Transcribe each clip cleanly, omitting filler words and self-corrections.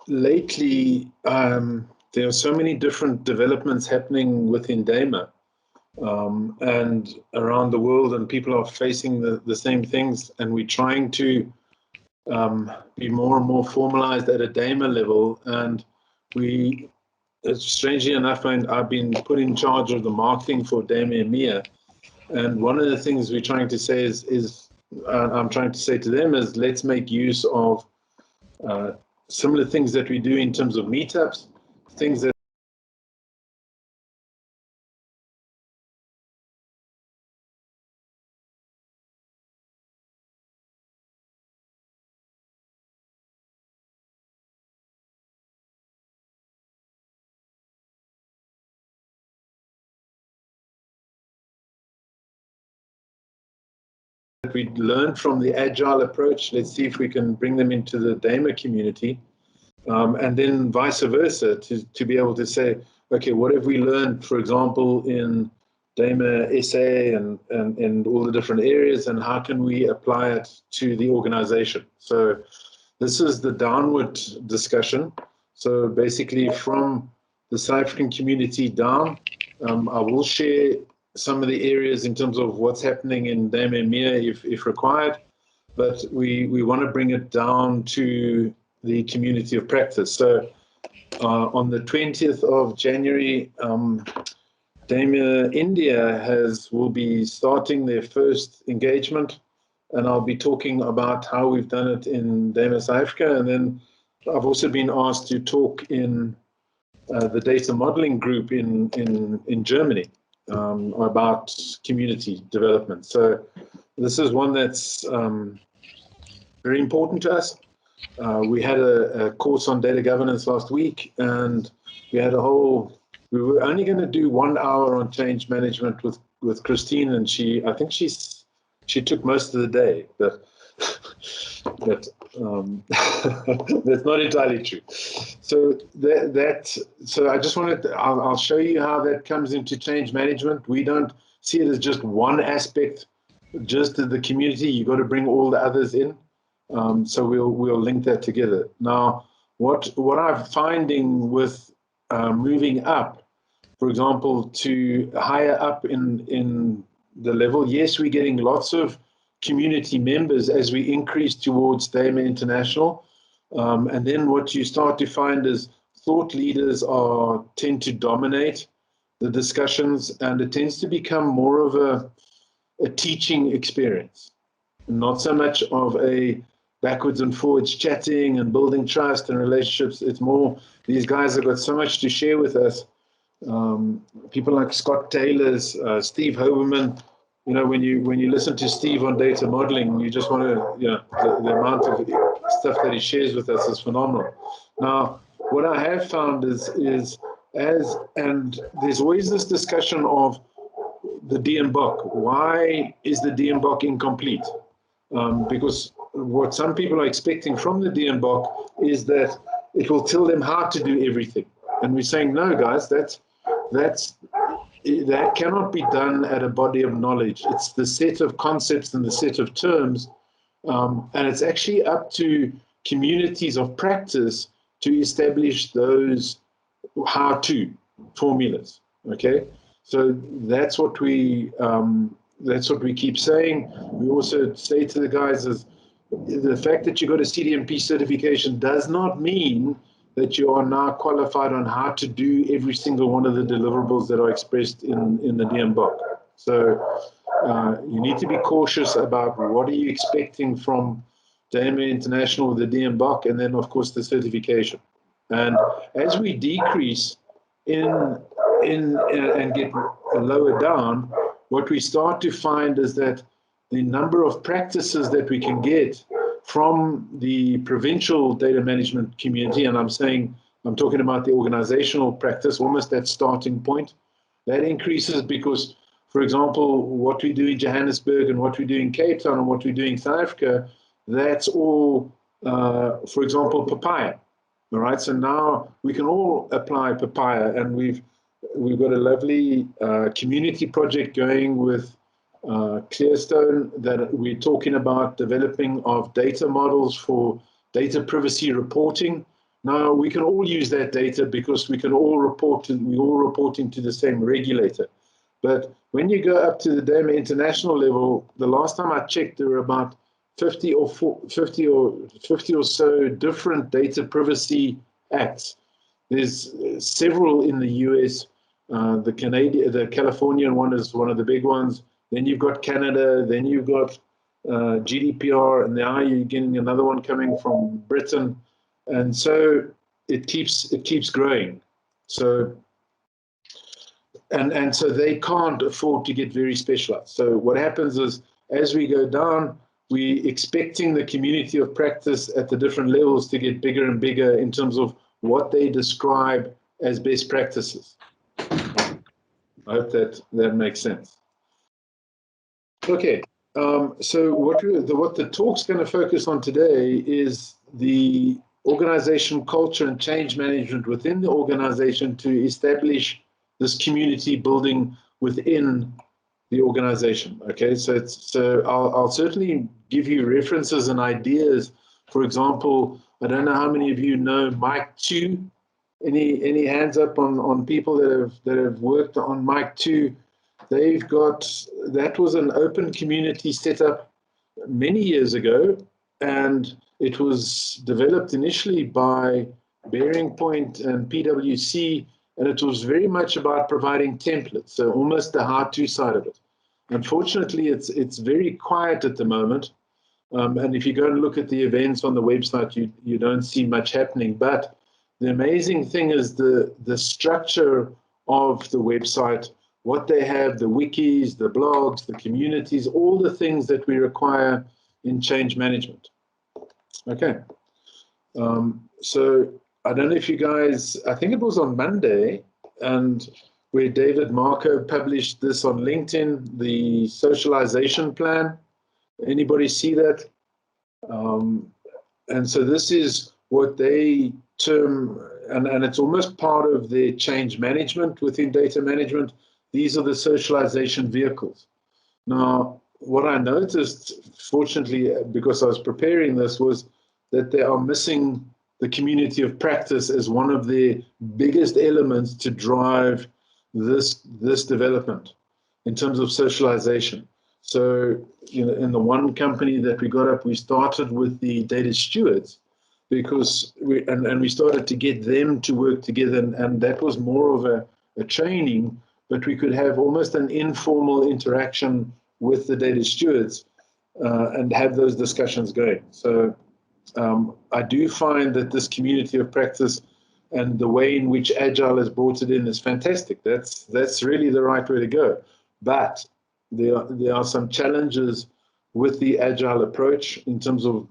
lately, there are so many different developments happening within DAMA and around the world, and people are facing the same things, and we're trying to be more and more formalized at a DAMA level. And strangely enough, I've been put in charge of the marketing for DAMA EMEA. And one of the things we're trying to say I'm trying to say to them is, let's make use of similar things that we do in terms of meetups, things that we learned from the Agile approach. Let's see if we can bring them into the DAMA community. And then vice versa, to be able to say, okay, what have we learned, for example, in DAMA SA and all the different areas, and how can we apply it to the organization? So this is the downward discussion. So basically from the South African community down, I will share some of the areas in terms of what's happening in DAMA EMEA if required, but we want to bring it down to the community of practice. So on the 20th of January, DAMA India will be starting their first engagement, and I'll be talking about how we've done it in DAMA South Africa. And then I've also been asked to talk in the data modeling group in Germany about community development. So this is one that's very important to us. We had a course on data governance last week, and we were only going to do 1 hour on change management with Christine, and I think she took most of the day, but that's not entirely true. So so I just I'll show you how that comes into change management. We don't see it as just one aspect, just to the community. You've got to bring all the others in. So we'll link that together. Now, what I'm finding with moving up, for example, to higher up in the level, yes, we're getting lots of community members as we increase towards DAMA International. And then what you start to find is thought leaders tend to dominate the discussions, and it tends to become more of a teaching experience, not so much of a backwards and forwards chatting and building trust and relationships. It's more, these guys have got so much to share with us. People like Scott Taylor's, Steve Hoberman. You know, when you listen to Steve on data modeling, you just want to, the amount of stuff that he shares with us is phenomenal. Now, what I have found is and there's always this discussion of the DMBOK. Why is the DMBOK incomplete? Because what some people are expecting from the DMBOK is that it will tell them how to do everything. And we're saying, no, guys, that cannot be done at a body of knowledge. It's the set of concepts and the set of terms, and it's actually up to communities of practice to establish those how-to formulas. Okay, so that's what we keep saying. We also say to the guys is the fact that you got a CDMP certification does not mean that you are now qualified on how to do every single one of the deliverables that are expressed in the DMBOK. So you need to be cautious about what are you expecting from DAMA International with the DMBOK, and then of course the certification. And as we decrease and get lower down, what we start to find is that the number of practices that we can get from the provincial data management community, and I'm talking about the organizational practice, almost that starting point, that increases because, for example, what we do in Johannesburg and what we do in Cape Town and what we do in South Africa, that's all, for example, papaya. All right, so now we can all apply papaya, and we've got a lovely community project going with Clearstone that we're talking about developing of data models for data privacy reporting, Now we can all use that data because we all reporting to the same regulator. But when you go up to the DAMA international level, the last time I checked, there were about 50 or so different data privacy acts. There's several in the US. The Californian one is one of the big ones. Then you've got Canada. Then you've got GDPR, and now you're getting another one coming from Britain, and so it keeps growing. So and so they can't afford to get very specialized. So what happens is, as we go down, we expecting the community of practice at the different levels to get bigger and bigger in terms of what they describe as best practices. I hope that makes sense. Okay, so what the talk's going to focus on today is the organization culture and change management within the organization to establish this community building within the organization. Okay, so I'll certainly give you references and ideas. For example, I don't know how many of you know Mike 2. Any hands up on people that have worked on Mike 2? They've got, that was an open community set up many years ago, and it was developed initially by Bearing Point and PwC, and it was very much about providing templates, so almost the how-to side of it. Unfortunately, it's very quiet at the moment, and if you go and look at the events on the website, you don't see much happening. But the amazing thing is the structure of the website, what they have, the wikis, the blogs, the communities, all the things that we require in change management. Okay. So I don't know if you guys, I think it was on Monday, and where David Marco published this on LinkedIn, the socialization plan. Anybody see that? And so this is what they term, and it's almost part of their change management within data management. These are the socialization vehicles. Now, what I noticed, fortunately, because I was preparing this, was that they are missing the community of practice as one of the biggest elements to drive this development in terms of socialization. So, in the one company that we got up, we started with the data stewards because we started to get them to work together, and that was more of a training, but we could have almost an informal interaction with the data stewards and have those discussions going. So I do find that this community of practice and the way in which Agile has brought it in is fantastic. That's really the right way to go. But there are some challenges with the Agile approach in terms of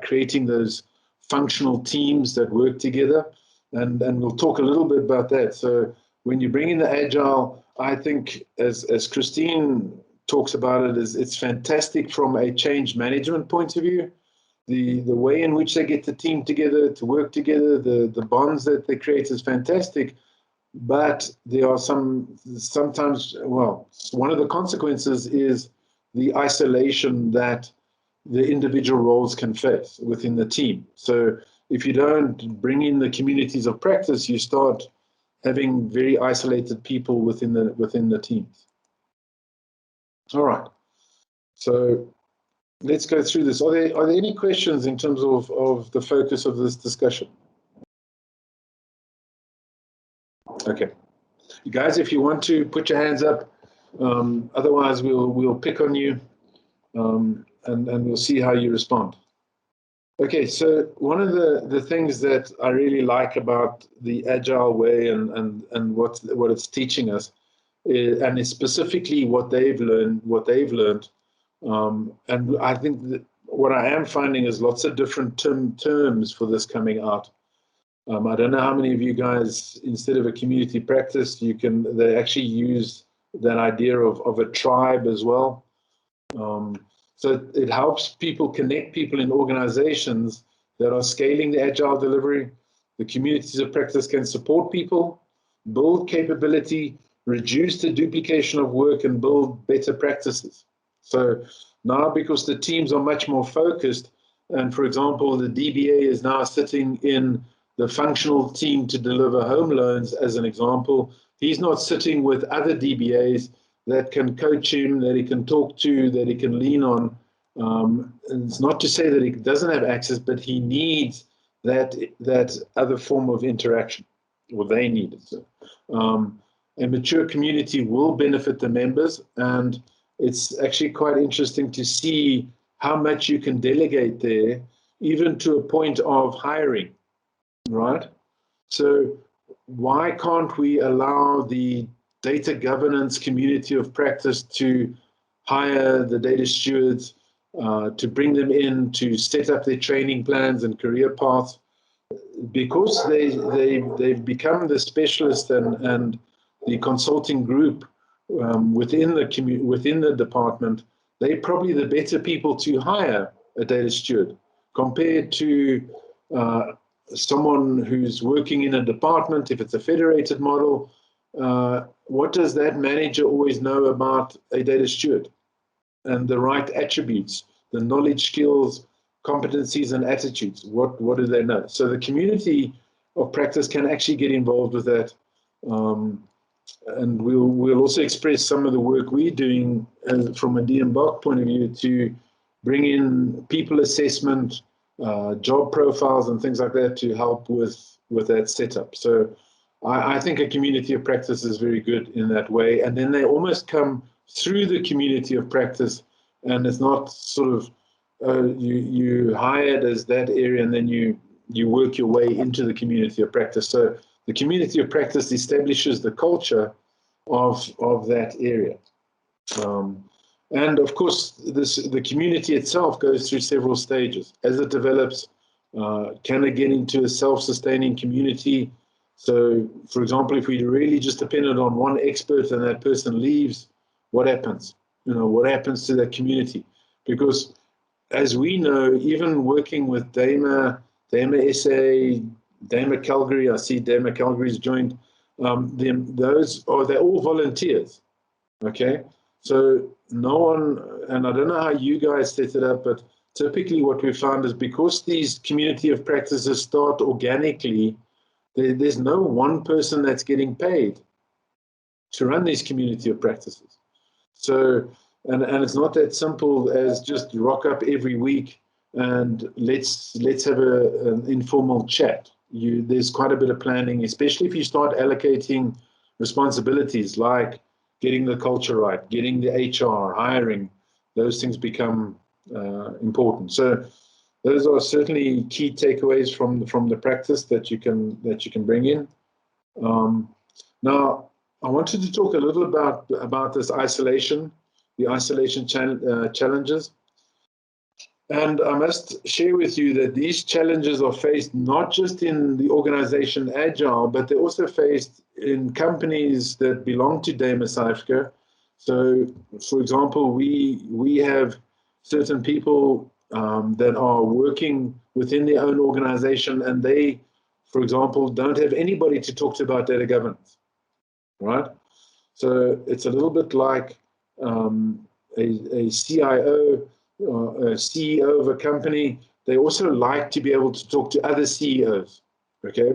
creating those functional teams that work together. And we'll talk a little bit about that. So when you bring in the Agile, I think as Christine talks about it, it's fantastic from a change management point of view. The way in which they get the team together to work together, the bonds that they create is fantastic. But there are sometimes, well, one of the consequences is the isolation that the individual roles can face within the team. So if you don't bring in the communities of practice, you start having very isolated people within the teams. All right. So let's go through this. Are there any questions in terms of the focus of this discussion? Okay. You guys, if you want to put your hands up, otherwise we'll pick on you and we'll see how you respond. Okay, so one of the things that I really like about the Agile way and what it's teaching us, and it's specifically what they've learned, and I think that what I am finding is lots of different terms for this coming out. I don't know how many of you guys, instead of a community practice, they actually use that idea of a tribe as well. So it helps people connect people in organizations that are scaling the Agile delivery. The communities of practice can support people, build capability, reduce the duplication of work, and build better practices. So now, because the teams are much more focused, and for example, the DBA is now sitting in the functional team to deliver home loans, as an example, he's not sitting with other DBAs that can coach him, that he can talk to, that he can lean on. And it's not to say that he doesn't have access, but he needs that other form of interaction, or they need it. So, a mature community will benefit the members, and it's actually quite interesting to see how much you can delegate there, even to a point of hiring, right? So why can't we allow the data governance community of practice to hire the data stewards, to bring them in, to set up their training plans and career paths? Because they've become the specialist and the consulting group within the department, they're probably the better people to hire a data steward compared to someone who's working in a department. If it's a federated model, what does that manager always know about a data steward and the right attributes, the knowledge, skills, competencies, and attitudes? What do they know? So the community of practice can actually get involved with that. And we'll also express some of the work we're doing from a DMBOK point of view to bring in people assessment, job profiles, and things like that to help with that setup. So I think a community of practice is very good in that way. And then they almost come through the community of practice, and it's not sort of you hired as that area and then you work your way into the community of practice. So the community of practice establishes the culture of that area. And of course, the community itself goes through several stages. As it develops, can it get into a self-sustaining community? So, for example, if we really just depended on one expert and that person leaves, what happens? What happens to that community? Because as we know, even working with DAMA SA, DAMA Calgary, I see DAMA Calgary's joined, they're all volunteers, okay? So no one, and I don't know how you guys set it up, but typically what we found is because these community of practices start organically, there's no one person that's getting paid to run these community of practices. So, and it's not that simple as just rock up every week and let's have an informal chat. There's quite a bit of planning, especially if you start allocating responsibilities like getting the culture right, getting the HR, hiring. Those things become important. So those are certainly key takeaways from the practice that you can bring in. Now, I wanted to talk a little about this isolation, the isolation challenges. And I must share with you that these challenges are faced not just in the organization Agile, but they're also faced in companies that belong to DAMA South Africa. So, for example, we have certain people that are working within their own organization, and they, for example, don't have anybody to talk to about data governance, right? So it's a little bit like a CIO or a CEO of a company. They also like to be able to talk to other CEOs, okay?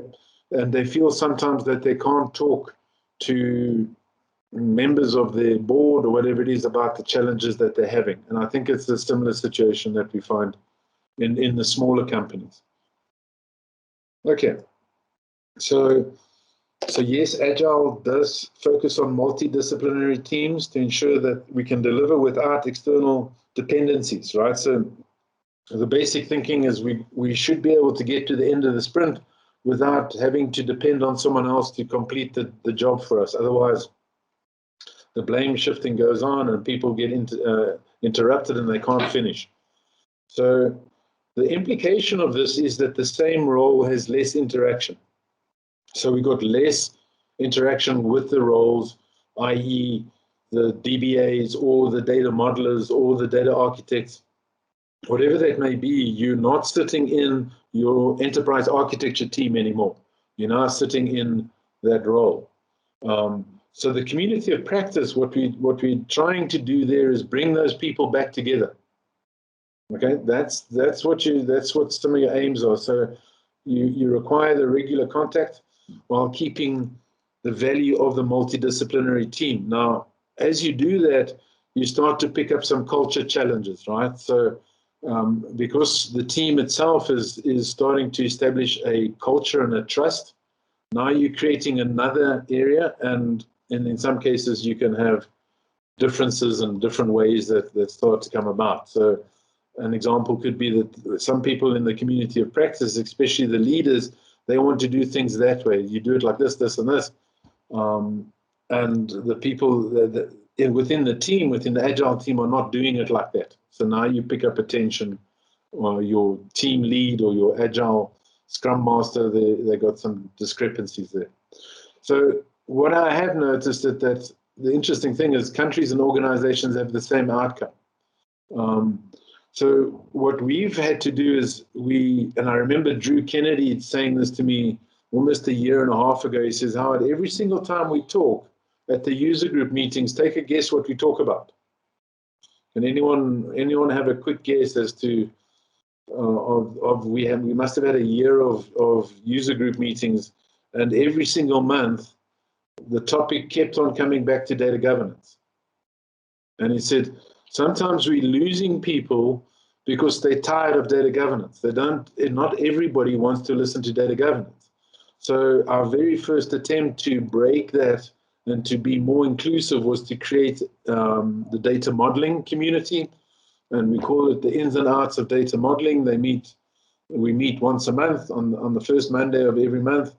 And they feel sometimes that they can't talk to members of their board or whatever it is about the challenges that they're having. And I think it's a similar situation that we find in the smaller companies. Okay, so yes, Agile does focus on multidisciplinary teams to ensure that we can deliver without external dependencies, right? So the basic thinking is we should be able to get to the end of the sprint without having to depend on someone else to complete the job for us. Otherwise, the blame shifting goes on and people get interrupted and they can't finish. So the implication of this is that the same role has less interaction. So we got less interaction with the roles, i.e. the DBAs or the data modelers or the data architects, whatever that may be. You're not sitting in your enterprise architecture team anymore. You're now sitting in that role. So the community of practice, what we're trying to do there is bring those people back together. Okay, that's what some of your aims are. So You require the regular contact while keeping the value of the multidisciplinary team. Now, as you do that, you start to pick up some culture challenges, right? So because the team itself is starting to establish a culture and a trust, now you're creating another area, and in some cases you can have differences and different ways that start to come about. So an example could be that some people in the community of practice, especially the leaders, they want to do things that way. You do it like this, this, and this. And the people within the team, within the Agile team, are not doing it like that. So now you pick up attention, or your team lead or your Agile Scrum Master, they got some discrepancies there. So what I have noticed is that the interesting thing is countries and organizations have the same outcome. So what we've had to do is and I remember Drew Kennedy saying this to me almost a year and a half ago. He says, Howard, every single time we talk at the user group meetings, take a guess what we talk about. Can anyone have a quick guess as to we must have had a year of user group meetings, and every single month the topic kept on coming back to data governance. And he said, sometimes we're losing people because they're tired of data governance. Not everybody wants to listen to data governance. So our very first attempt to break that and to be more inclusive was to create the data modeling community. And we call it the ins and outs of data modeling. We meet once a month on the first Monday of every month.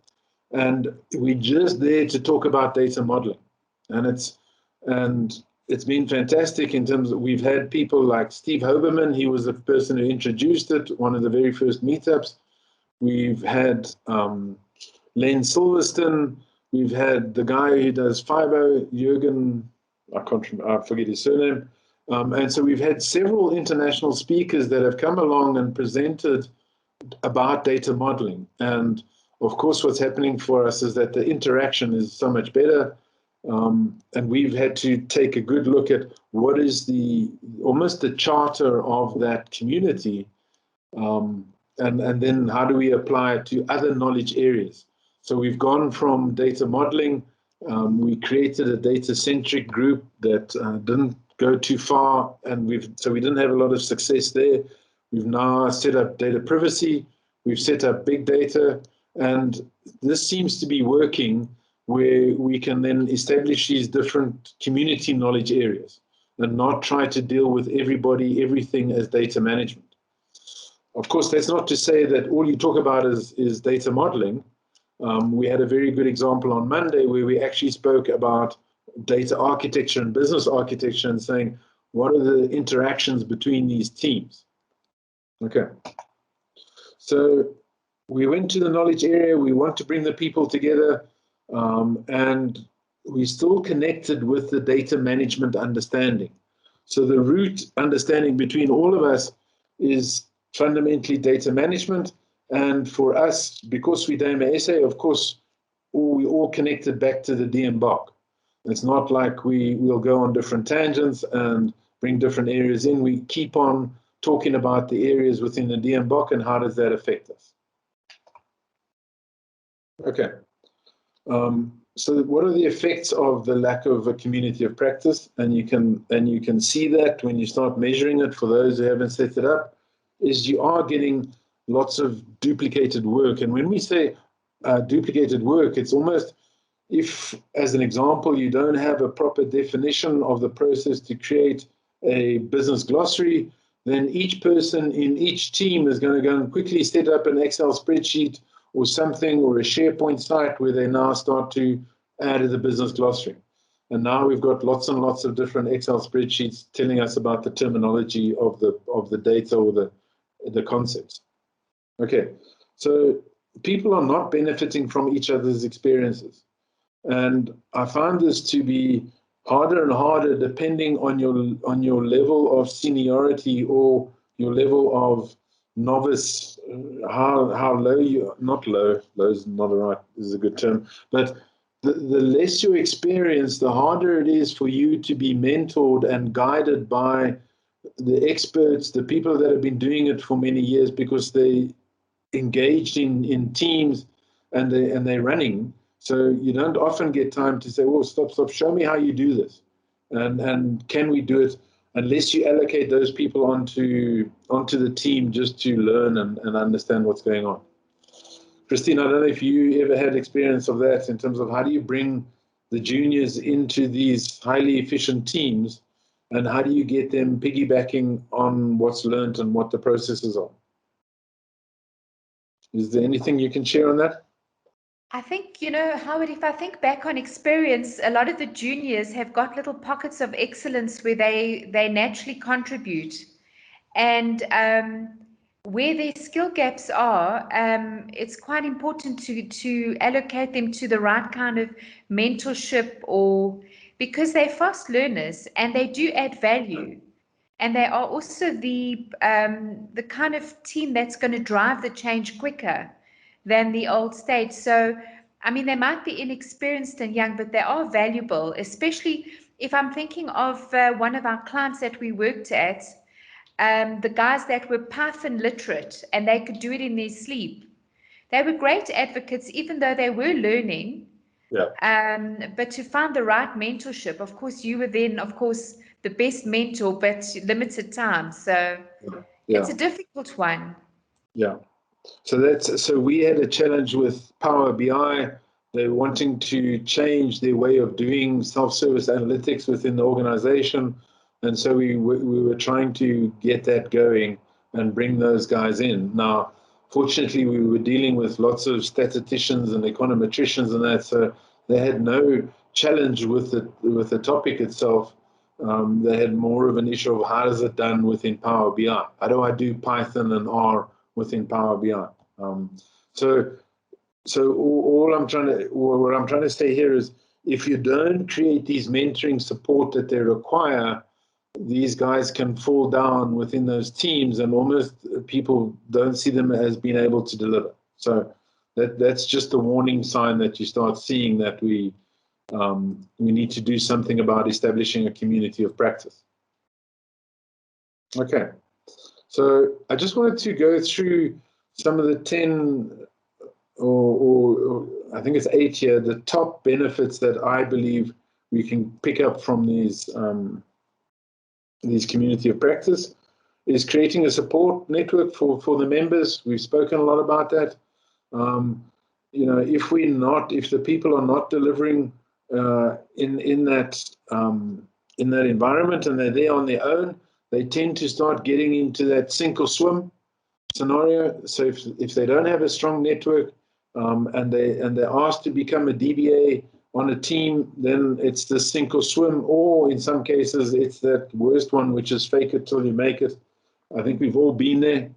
And we're just there to talk about data modeling. And it's been fantastic in terms of, we've had people like Steve Hoberman. He was the person who introduced it, one of the very first meetups. We've had Len Silverstone. We've had the guy who does FIBO, Jürgen, I forget his surname. And so we've had several international speakers that have come along and presented about data modeling. And of course, what's happening for us is that the interaction is so much better. And we've had to take a good look at what is almost the charter of that community, and then how do we apply it to other knowledge areas. So we've gone from data modeling, we created a data-centric group that didn't go too far, and so we didn't have a lot of success there. We've now set up data privacy, we've set up big data, and this seems to be working, where we can then establish these different community knowledge areas and not try to deal with everything as data management. Of course, that's not to say that all you talk about is data modeling. We had a very good example on Monday where we actually spoke about data architecture and business architecture and saying, what are the interactions between these teams? Okay. So we went to the knowledge area. We want to bring the people together. And we still connected with the data management understanding. So the root understanding between all of us is fundamentally data management. And for us, because we DAMA SA, of course, we all connected back to the DMBOK. It's not like we'll go on different tangents and bring different areas in. We keep on talking about the areas within the DMBOK and how does that affect us. Okay. So what are the effects of the lack of a community of practice? And you can see that when you start measuring it, for those who haven't set it up, is you are getting lots of duplicated work. And when we say duplicated work, it's almost, if, as an example, you don't have a proper definition of the process to create a business glossary, then each person in each team is going to go and quickly set up an Excel spreadsheet or something, or a SharePoint site where they now start to add the business glossary. And now we've got lots and lots of different Excel spreadsheets telling us about the terminology of the data or the concepts. Okay, so people are not benefiting from each other's experiences. And I find this to be harder and harder depending on your level of seniority or your level of novice, how low you, not low is not the right, is a good term, but the less you experience, the harder it is for you to be mentored and guided by the experts, the people that have been doing it for many years, because they engaged in teams, and they're running. So you don't often get time to say, "Oh, stop, show me how you do this," and can we do it? Unless you allocate those people onto the team just to learn and understand what's going on. Christine, I don't know if you ever had experience of that in terms of how do you bring the juniors into these highly efficient teams, and how do you get them piggybacking on what's learned and what the processes are? Is there anything you can share on that? I think, Howard, if I think back on experience, a lot of the juniors have got little pockets of excellence where they naturally contribute. And where their skill gaps are, it's quite important to allocate them to the right kind of mentorship, or because they're fast learners and they do add value. And they are also the kind of team that's going to drive the change quicker than the old stage. So, I mean, they might be inexperienced and young, but they are valuable, especially if I'm thinking of one of our clients that we worked at, the guys that were Python literate and they could do it in their sleep. They were great advocates, even though they were learning. Yeah. But to find the right mentorship, of course, you were then, of course, the best mentor, but limited time. So it's a difficult one. Yeah. So we had a challenge with Power BI. They're wanting to change their way of doing self-service analytics within the organization. And so we were trying to get that going and bring those guys in. Now, fortunately, we were dealing with lots of statisticians and econometricians and that, so they had no challenge with the topic itself. They had more of an issue of how is it done within Power BI? How do I do Python and R within Power BI? So what I'm trying to say here is, if you don't create these mentoring support that they require, these guys can fall down within those teams, and almost people don't see them as being able to deliver. So that's just a warning sign that you start seeing that we need to do something about establishing a community of practice. Okay, so I just wanted to go through some of the 10 or I think it's 8 here, the top benefits that I believe we can pick up from these community of practice is creating a support network for the members. We've spoken a lot about that. If the people are not delivering in that environment and they're there on their own, they tend to start getting into that sink or swim scenario. So if they don't have a strong network and they're asked to become a DBA on a team, then it's the sink or swim, or in some cases it's that worst one, which is fake it till you make it. I think we've all been there,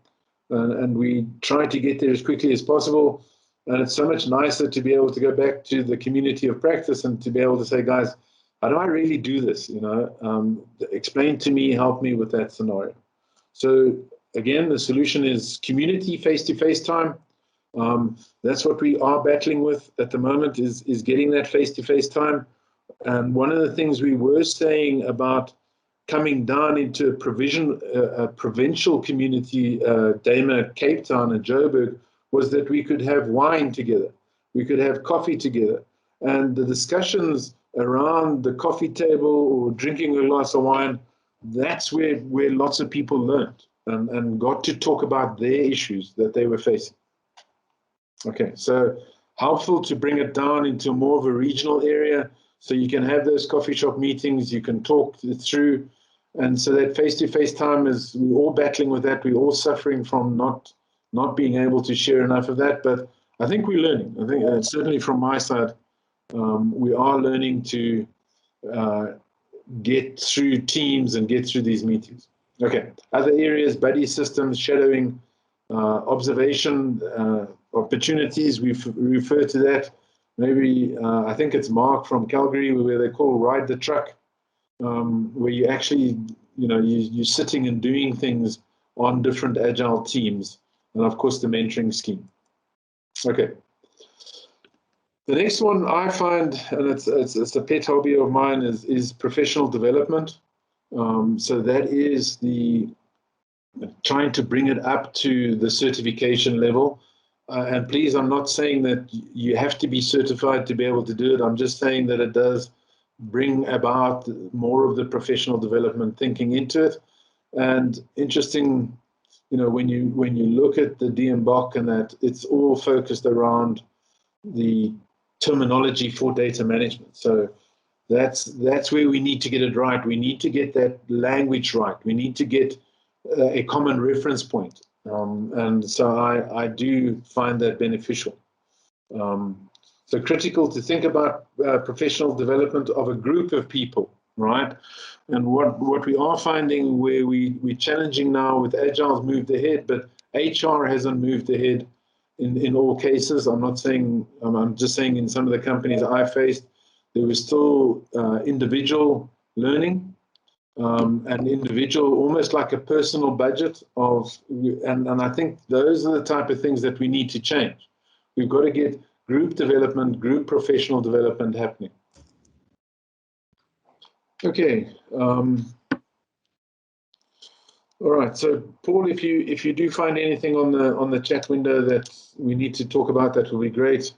and we try to get there as quickly as possible. And it's so much nicer to be able to go back to the community of practice and to be able to say, guys, how do I really do this? Explain to me, help me with that scenario. So again, the solution is community, face-to-face time. That's what we are battling with at the moment, is getting that face-to-face time. And one of the things we were saying about coming down into a provincial community, DAMA, Cape Town and Joburg, was that we could have wine together. We could have coffee together. And the discussions around the coffee table or drinking a glass of wine, that's where lots of people learned and got to talk about their issues that they were facing. Okay, so helpful to bring it down into more of a regional area so you can have those coffee shop meetings, you can talk it through. And so that face-to-face time is, we're all battling with that. We're all suffering from not being able to share enough of that. But I think we're learning. I think certainly from my side, we are learning to get through teams and get through these meetings. Okay, other areas, buddy systems, shadowing, observation, opportunities, we refer to that. Maybe, I think it's Mark from Calgary, where they call ride the truck, where you actually, you're sitting and doing things on different agile teams, and of course the mentoring scheme. Okay. The next one I find, and it's a pet hobby of mine, is professional development. So that is trying to bring it up to the certification level. and please, I'm not saying that you have to be certified to be able to do it. I'm just saying that it does bring about more of the professional development thinking into it. And interesting, when you look at the DMBOK and that, it's all focused around the terminology for data management. So that's where we need to get it right. We need to get that language right. We need to get a common reference point. And so I do find that beneficial. So critical to think about professional development of a group of people, right? And what we are finding where we're challenging now with Agile's moved ahead, but HR hasn't moved ahead in all cases. I'm not saying, I'm just saying in some of the companies I faced, there was still individual learning and individual, almost like a personal budget of, and I think those are the type of things that we need to change. We've got to get group development, group professional development happening. Okay. All right. So, Paul, if you do find anything on the chat window that we need to talk about, that will be great.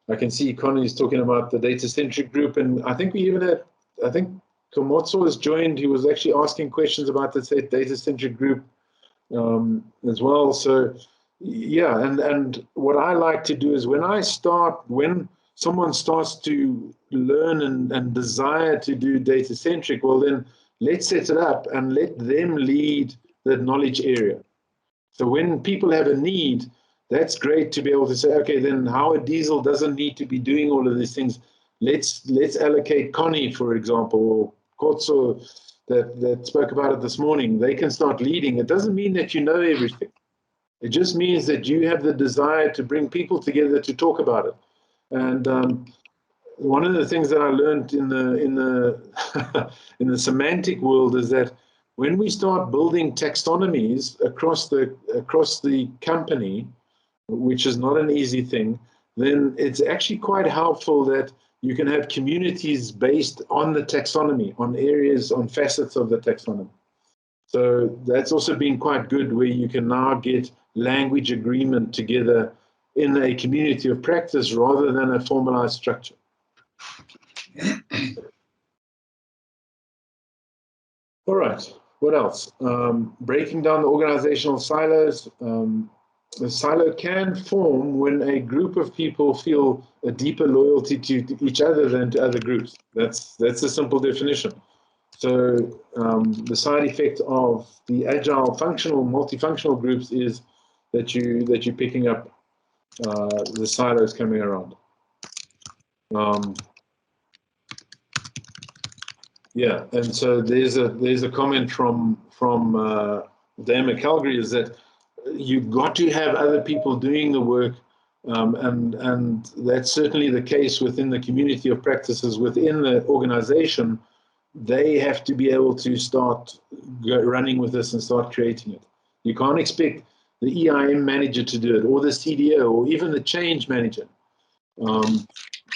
I can see Connie is talking about the data-centric group, and I think we even had, I think Komotso has joined. He was actually asking questions about the data-centric group as well. So, yeah, and what I like to do is when someone starts to learn and desire to do data-centric, well then let's set it up and let them lead that knowledge area. So when people have a need, that's great to be able to say, okay, then Howard Diesel doesn't need to be doing all of these things. Let's allocate Connie, for example, or Kotso that spoke about it this morning. They can start leading. It doesn't mean that you know everything. It just means that you have the desire to bring people together to talk about it. And one of the things that I learned in the in the semantic world is that when we start building taxonomies across the company, which is not an easy thing, then it's actually quite helpful that you can have communities based on the taxonomy, on areas, on facets of the taxonomy. So that's also been quite good, where you can now get language agreement together in a community of practice rather than a formalized structure. All right, what else? Breaking down the organizational silos. A silo can form when a group of people feel a deeper loyalty to each other than to other groups. That's a simple definition. So the side effect of the agile functional, multifunctional groups is that you're picking up the silos coming around. Yeah, and so there's a comment from DAMA Calgary, is that you've got to have other people doing the work, and that's certainly the case within the community of practices within the organization. They have to be able to start running with this and start creating it. You can't expect the EIM manager to do it, or the CDO, or even the change manager. And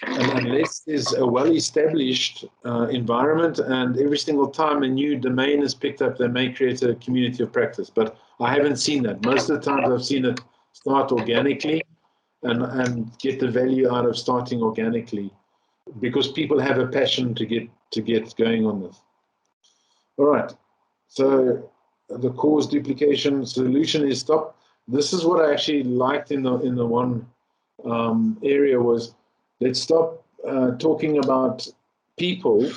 unless there's a well-established environment, and every single time a new domain is picked up, they may create a community of practice. But I haven't seen that. Most of the times I've seen it start organically and get the value out of starting organically, because people have a passion to get going on this. All right. So the cause duplication solution is stop. This is what I actually liked in the one area was, let's stop talking about people.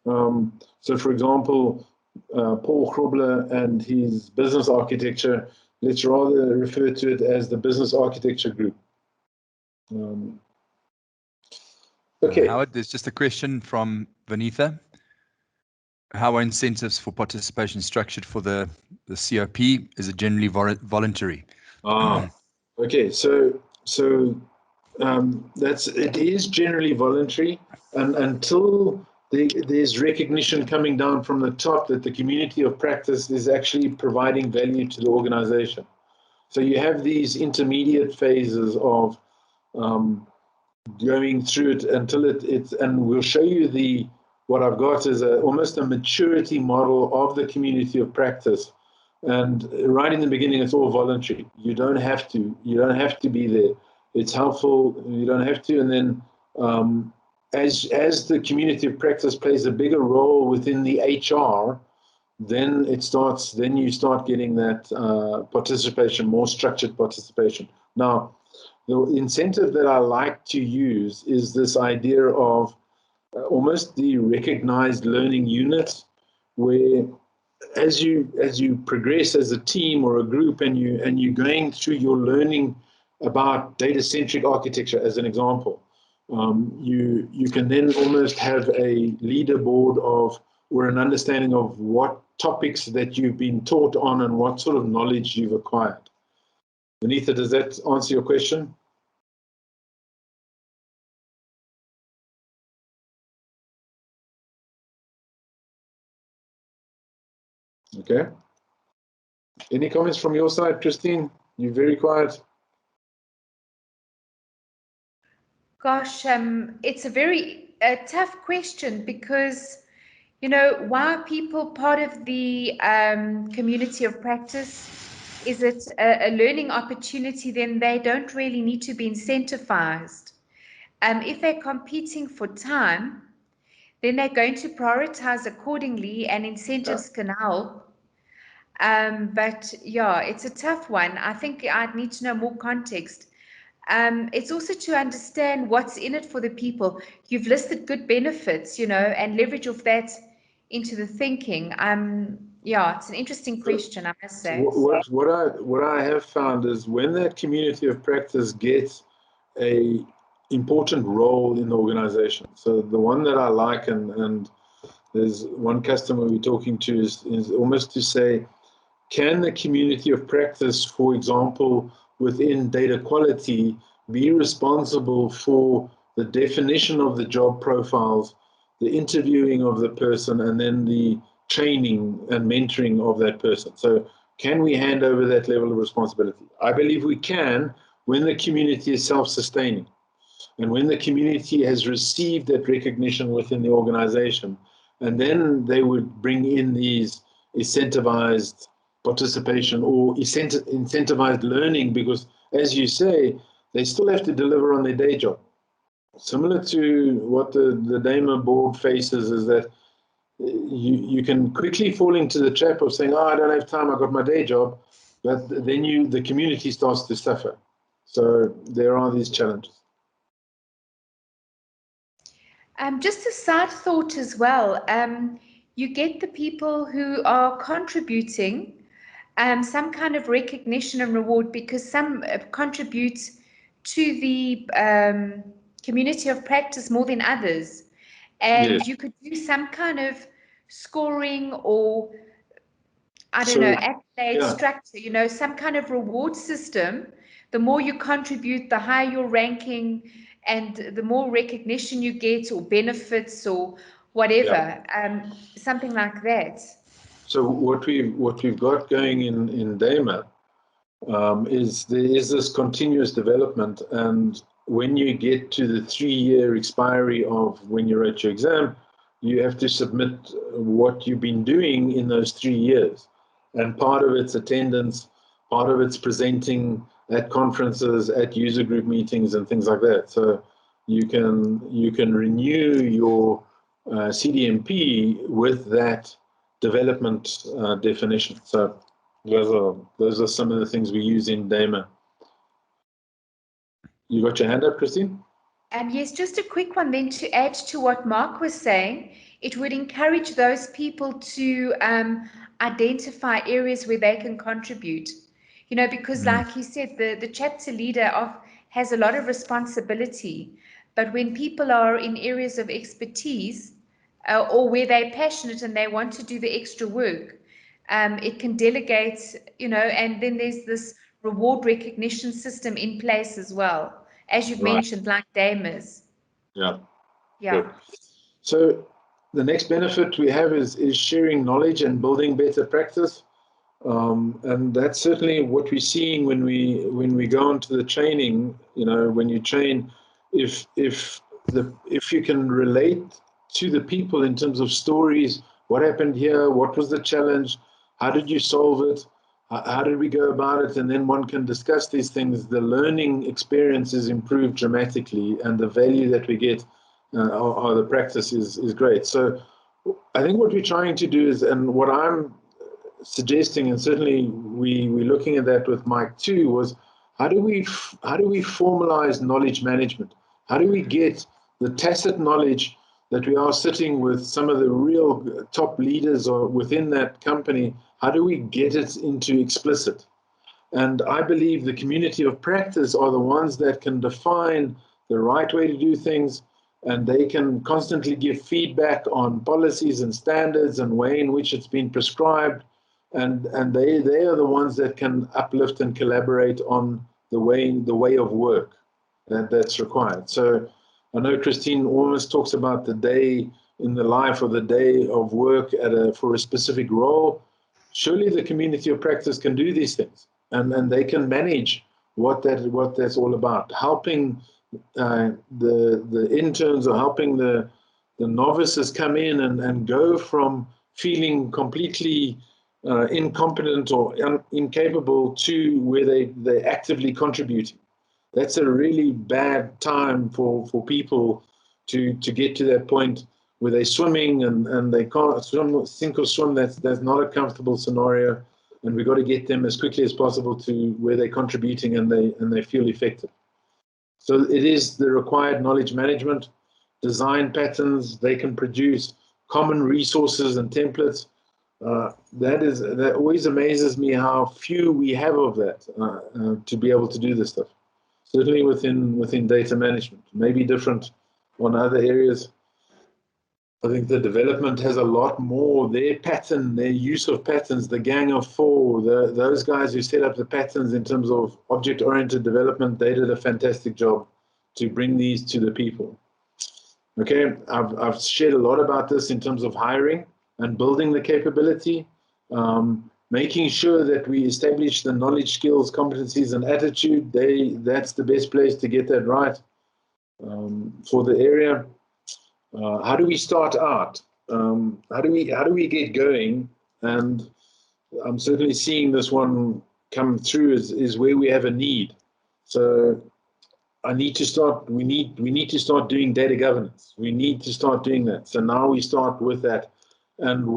So, for example, Paul Grobler and his business architecture, let's rather refer to it as the business architecture group. Okay. Howard, there's just a question from Vanitha. How are incentives for participation structured for the COP? Is it generally voluntary? Okay. So it is generally voluntary, and until there's recognition coming down from the top that the community of practice is actually providing value to the organization. So you have these intermediate phases of going through it until it's, and we'll show you what I've got is almost a maturity model of the community of practice, And right in the beginning, it's all voluntary. You don't have to. You don't have to be there. It's helpful. You don't have to. And then as the community of practice plays a bigger role within the HR, then you start getting that participation, more structured participation. Now, the incentive that I like to use is this idea of almost the recognized learning unit, where as you progress as a team or a group, and you're going through your learning about data-centric architecture, as an example, you can then almost have a leaderboard of, or an understanding of what topics that you've been taught on and what sort of knowledge you've acquired. Vanitha, does that answer your question? Okay. Any comments from your side, Christine? You're very quiet. Gosh, it's a very tough question, because, why are people part of the community of practice? Is it a learning opportunity? Then they don't really need to be incentivized. If they're competing for time, then they're going to prioritize accordingly, and incentives can help. But yeah, it's a tough one. I think I'd need to know more context. It's also to understand what's in it for the people. You've listed good benefits, and leverage of that into the thinking. Yeah, it's an interesting question, I must say. What I have found is, when that community of practice gets a important role in the organization. So the one that I like, and there's one customer we're talking to, is almost to say, can the community of practice, for example, within data quality, be responsible for the definition of the job profiles, the interviewing of the person, and then the training and mentoring of that person? So can we hand over that level of responsibility? I believe we can, when the community is self-sustaining, and when the community has received that recognition within the organization. And then they would bring in these incentivized participation or incentivized learning, because, as you say, they still have to deliver on their day job. Similar to what the DAMA board faces, is that you can quickly fall into the trap of saying, I don't have time, I got my day job, but then the community starts to suffer. So there are these challenges. Just a side thought as well. You get the people who are contributing some kind of recognition and reward, because some contribute to the community of practice more than others. And Yes. you could do some kind of scoring, or I don't know, accolade structure, some kind of reward system. The more you contribute, the higher your ranking, and the more recognition you get, or benefits, or whatever, something like that. So what we've got going in DAMA is there is this continuous development, and when you get to the 3-year expiry of when you wrote your exam, you have to submit what you've been doing in those 3 years, and part of it's attendance, part of it's presenting at conferences, at user group meetings, and things like that. So you can renew your CDMP with that development definition. So those are some of the things we use in DAMA. You got your hand up, Christine? Yes, just a quick one then to add to what Mark was saying. It would encourage those people to identify areas where they can contribute. Because like he said, the chapter leader has a lot of responsibility. But when people are in areas of expertise, or where they're passionate and they want to do the extra work, it can delegate, and then there's this reward recognition system in place as well, as you've mentioned, like DAMAs. Yeah. Yeah. So the next benefit we have is sharing knowledge and building better practice. And that's certainly what we're seeing when we go into the training. When you train, if you can relate to the people in terms of stories, what happened here, what was the challenge, How did you solve it? How did we go about it? And then one can discuss these things. The learning experience is improved dramatically, and the value that we get or the practice is great. So I think what we're trying to do is, and what I'm suggesting, and certainly we're looking at that with Mike too, was how do we formalize knowledge management? How do we get the tacit knowledge that we are sitting with some of the real top leaders or within that company? How do we get it into explicit? And I believe the community of practice are the ones that can define the right way to do things, and they can constantly give feedback on policies and standards and way in which it's been prescribed. And they are the ones that can uplift and collaborate on the way of work that's required. So I know Christine almost talks about the day in the life or the day of work for a specific role. Surely the community of practice can do these things, and they can manage what that's all about, helping the interns or helping the novices come in and go from feeling completely incompetent or incapable to where they're actively contributing. That's a really bad time for people to get to that point where they're swimming and they can't sink or swim. That's not a comfortable scenario, and we've got to get them as quickly as possible to where they're contributing and they feel effective. So it is the required knowledge management, design patterns. They can produce common resources and templates. That always amazes me how few we have of that to be able to do this stuff. Certainly within data management, maybe different on other areas. I think the development has a lot more. Their pattern, their use of patterns, the gang of four, those guys who set up the patterns in terms of object-oriented development, they did a fantastic job to bring these to the people. Okay, I've shared a lot about this in terms of hiring and building the capability, making sure that we establish the knowledge, skills, competencies, and attitude. That's the best place to get that right for the area. How do we start out? How do we get going? And I'm certainly seeing this one come through is where we have a need. So we need to start doing data governance. We need to start doing that. So now we start with that. And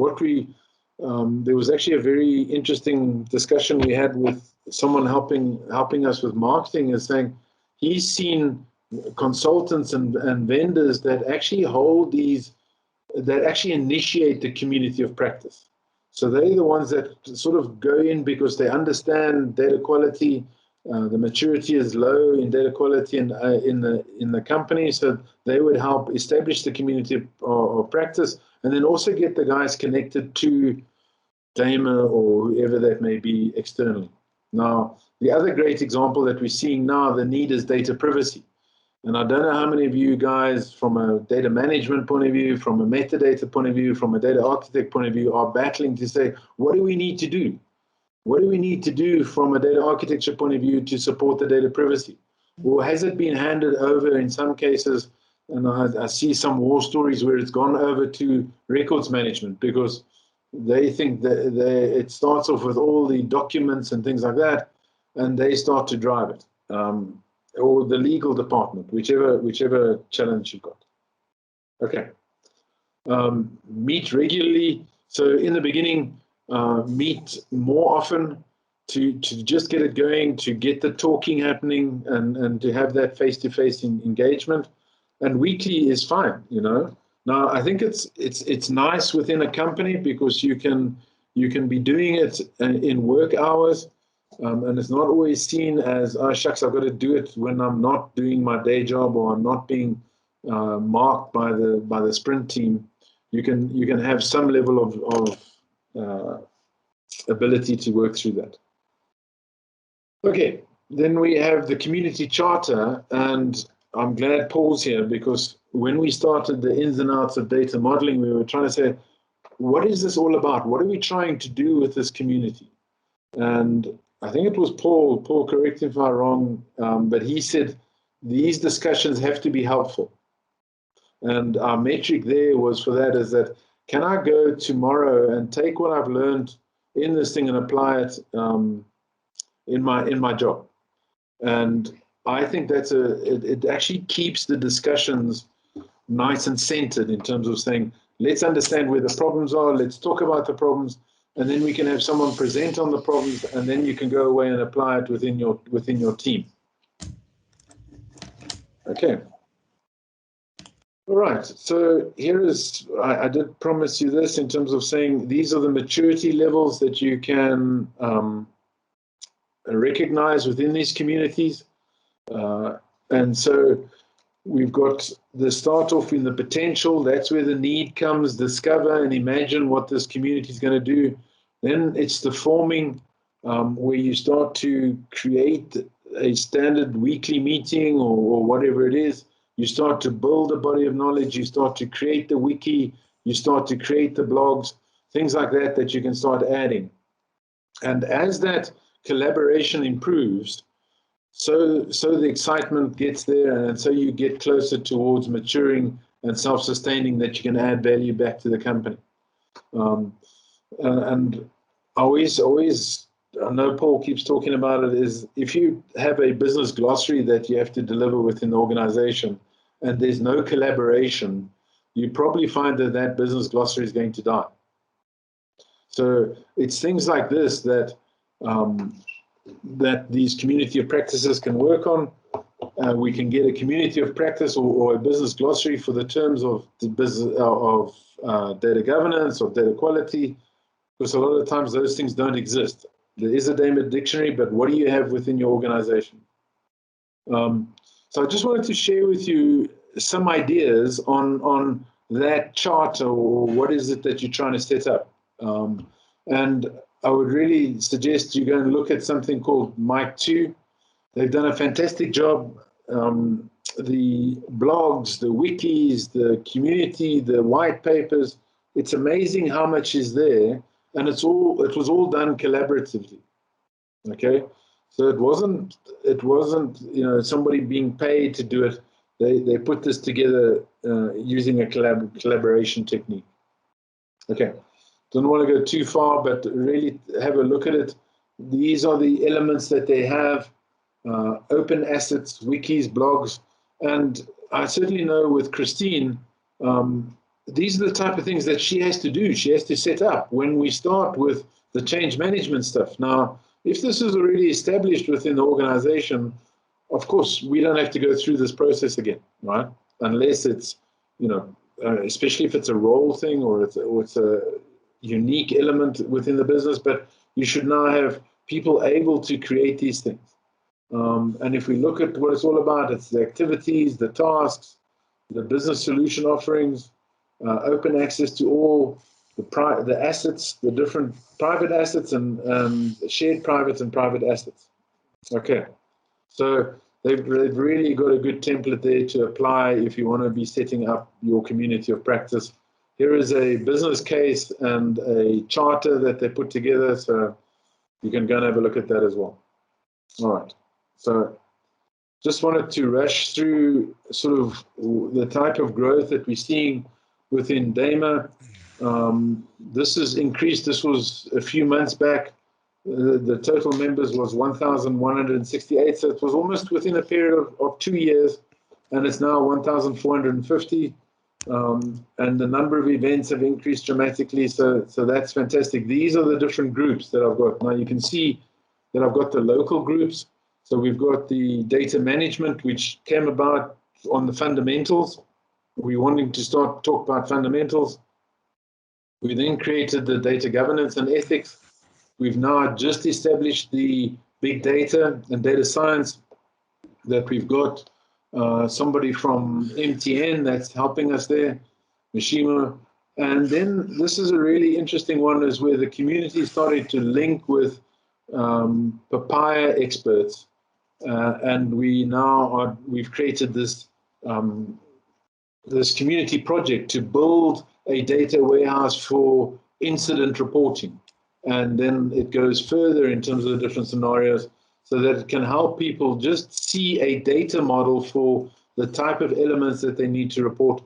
there was actually a very interesting discussion we had with someone helping us with marketing, is saying he's seen consultants and vendors that actually that actually initiate the community of practice. So they're the ones that sort of go in because they understand data quality. The maturity is low in data quality in the company, so they would help establish the community of practice, and then also get the guys connected to DAMA or whoever that may be externally. Now, the other great example that we're seeing now, the need is data privacy. And I don't know how many of you guys, from a data management point of view, from a metadata point of view, from a data architect point of view, are battling to say, what do we need to do? What do we need to do from a data architecture point of view to support the data privacy? Or has it been handed over in some cases? And I see some war stories where it's gone over to records management because they think that it starts off with all the documents and things like that, and they start to drive it. Or the legal department, whichever challenge you've got. Okay. Meet regularly. So in the beginning, meet more often to just get it going, to get the talking happening, and to have that face-to-face engagement. And weekly is fine, you know. Now I think it's nice within a company because you can be doing it in work hours. And it's not always seen as, oh shucks, I've got to do it when I'm not doing my day job or I'm not being marked by the sprint team. You can have some level of ability to work through that. Okay, then we have the community charter, and I'm glad Paul's here because when we started the ins and outs of data modeling, we were trying to say, what is this all about? What are we trying to do with this community? And I think it was Paul, correct me if I'm wrong, but he said these discussions have to be helpful. And our metric there was for that is that, can I go tomorrow and take what I've learned in this thing and apply it in my job. And I think it actually keeps the discussions nice and centered in terms of saying, let's understand where the problems are, let's talk about the problems, and then we can have someone present on the problems, and then you can go away and apply it within your team. Okay. All right, so here is, I did promise you this in terms of saying these are the maturity levels that you can recognize within these communities. And so we've got the start off in the potential, that's where the need comes, discover and imagine what this community is going to do. Then it's the forming, where you start to create a standard weekly meeting or whatever it is. You start to build a body of knowledge, you start to create the wiki, you start to create the blogs, things like that that you can start adding. And as that collaboration improves, so the excitement gets there, and so you get closer towards maturing and self-sustaining, that you can add value back to the company. And always, I know Paul keeps talking about it, is if you have a business glossary that you have to deliver within the organization and there's no collaboration, you probably find that business glossary is going to die. So it's things like this that these community of practices can work on. We can get a community of practice or a business glossary for the terms of the business of data governance or data quality, because a lot of times those things don't exist. There is a DAMA dictionary, but what do you have within your organization? So I just wanted to share with you some ideas on that chart, or what is it that you're trying to set up. And I would really suggest you go and look at something called Mike 2. They've done a fantastic job. The blogs, the wikis, the community, the white papers, it's amazing how much is there, and it was all done collaboratively. Okay, so it wasn't somebody being paid to do it. They put this together using a collaboration technique. Okay, don't want to go too far, but really have a look at it. These are the elements that they have: open assets, wikis, blogs, and I certainly know with Christine, these are the type of things that she has to do. She has to set up when we start with the change management stuff. Now, if this is already established within the organization, of course, we don't have to go through this process again, right? Unless it's, especially if it's a role thing or it's a unique element within the business, but you should now have people able to create these things. And if we look at what it's all about, it's the activities, the tasks, the business solution offerings, open access to all the assets, the different private assets and shared private and private assets. Okay, so they've really got a good template there to apply if you want to be setting up your community of practice. Here is a business case and a charter that they put together, so you can go and have a look at that as well. All right, so just wanted to rush through sort of the type of growth that we're seeing within DAMA. This has increased. This was a few months back. The total members was 1,168, so it was almost within a period of 2 years, and it's now 1,450. And the number of events have increased dramatically, so that's fantastic. These are the different groups that I've got. Now you can see that I've got the local groups. So we've got the data management, which came about on the fundamentals. We're wanting to start talk about fundamentals. We then created the data governance and ethics. We've now just established the big data and data science, that we've got somebody from MTN that's helping us there, Mishima. And then this is a really interesting one, is where the community started to link with papaya experts. And we've created this this community project to build a data warehouse for incident reporting. And then it goes further in terms of the different scenarios, so that it can help people just see a data model for the type of elements that they need to report.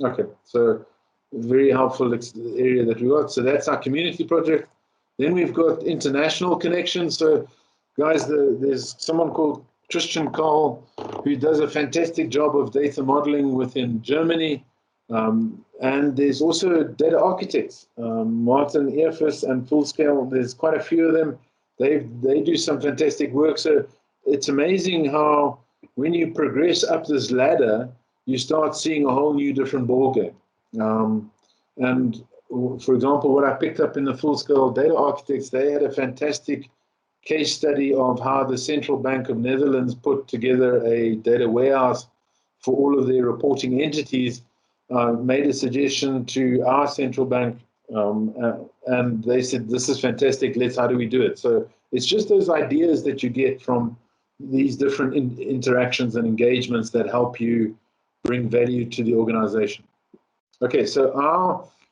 Okay, so very helpful area that we got. So that's our community project. Then we've got international connections. So, guys, there's someone called Christian Karl who does a fantastic job of data modeling within Germany. And there's also data architects, Martin Earfus and Fullscale. There's quite a few of them. They do some fantastic work. So it's amazing how when you progress up this ladder, you start seeing a whole new different ballgame. And for example, what I picked up in the Fullscale data architects, they had a fantastic case study of how the Central Bank of Netherlands put together a data warehouse for all of their reporting entities, made a suggestion to our central bank, and they said, this is fantastic, how do we do it? So it's just those ideas that you get from these different interactions and engagements that help you bring value to the organization. Okay, so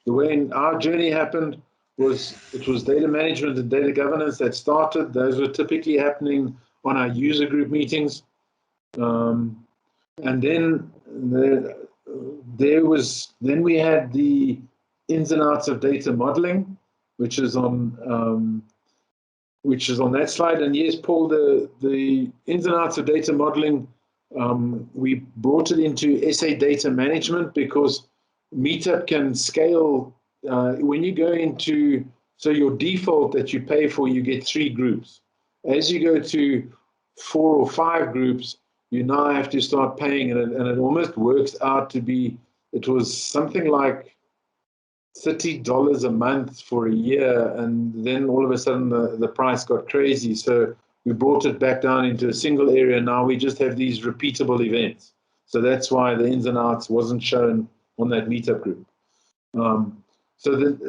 the way our journey happened was it was data management and data governance that started. Those were typically happening on our user group meetings. And then then we had the ins and outs of data modeling, which is on that slide. And yes, Paul, the ins and outs of data modeling, we brought it into SA data management because Meetup can scale. When you go into, so your default that you pay for, you get 3 groups. As you go to 4 or 5 groups, you now have to start paying, and it almost works out to be, it was something like $30 a month for a year, and then all of a sudden the price got crazy. So we brought it back down into a single area. Now we just have these repeatable events. So that's why the ins and outs wasn't shown on that Meetup group.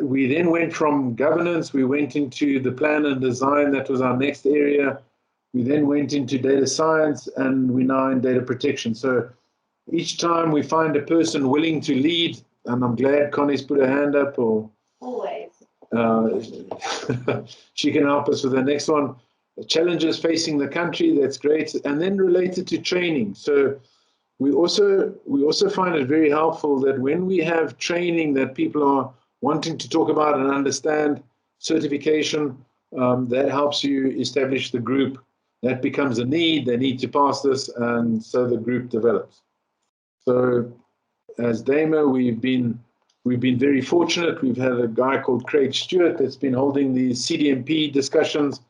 We then went from governance, we went into the plan and design. That was our next area. We then went into data science, and we're now in data protection. So each time we find a person willing to lead, and I'm glad Connie's put her hand up, or always. She can help us with the next one. Challenges facing the country, that's great. And then related to training. So we also find it very helpful that when we have training that people are wanting to talk about and understand, certification, that helps you establish the group. That becomes a need. They need to pass this, and so the group develops. So as DAMA, we've been very fortunate. We've had a guy called Craig Stewart that's been holding these CDMP discussions,